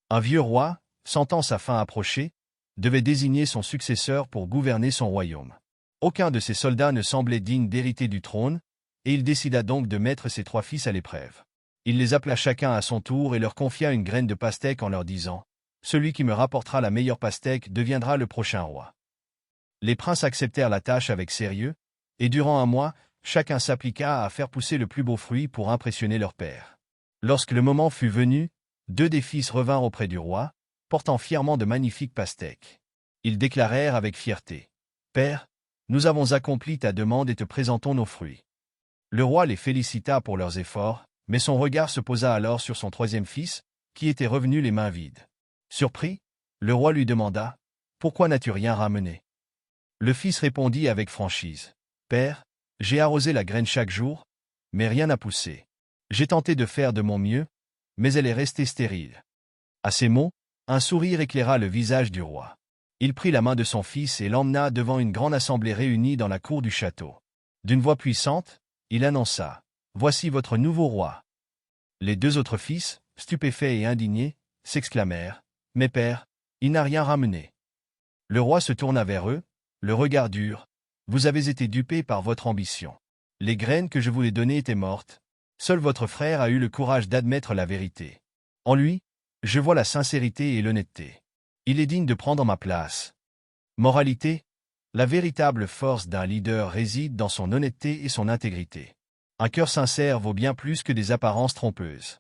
Un vieux roi, sentant sa fin approcher, devait désigner son successeur pour gouverner son royaume. Aucun de ses soldats ne semblait digne d'hériter du trône, et il décida donc de mettre ses 3 fils à l'épreuve. Il les appela chacun à son tour et leur confia une graine de pastèque en leur disant « Celui qui me rapportera la meilleure pastèque deviendra le prochain roi. » Les princes acceptèrent la tâche avec sérieux, et durant un mois, chacun s'appliqua à faire pousser le plus beau fruit pour impressionner leur père. Lorsque le moment fut venu, 2 des fils revinrent auprès du roi, portant fièrement de magnifiques pastèques. Ils déclarèrent avec fierté « Père, nous avons accompli ta demande et te présentons nos fruits. » Le roi les félicita pour leurs efforts, mais son regard se posa alors sur son 3e fils, qui était revenu les mains vides. Surpris, le roi lui demanda « Pourquoi n'as-tu rien ramené ?» Le fils répondit avec franchise « Père, j'ai arrosé la graine chaque jour, mais rien n'a poussé. J'ai tenté de faire de mon mieux, mais elle est restée stérile. » À ces mots, un sourire éclaira le visage du roi. Il prit la main de son fils et l'emmena devant une grande assemblée réunie dans la cour du château. D'une voix puissante, il annonça « Voici votre nouveau roi. » Les 2 autres fils, stupéfaits et indignés, s'exclamèrent « Mais père, il n'a rien ramené. » Le roi se tourna vers eux, le regard dur. « Vous avez été dupés par votre ambition. Les graines que je vous ai données étaient mortes. Seul votre frère a eu le courage d'admettre la vérité. En lui, je vois la sincérité et l'honnêteté. Il est digne de prendre ma place. » Moralité, la véritable force d'un leader réside dans son honnêteté et son intégrité. Un cœur sincère vaut bien plus que des apparences trompeuses.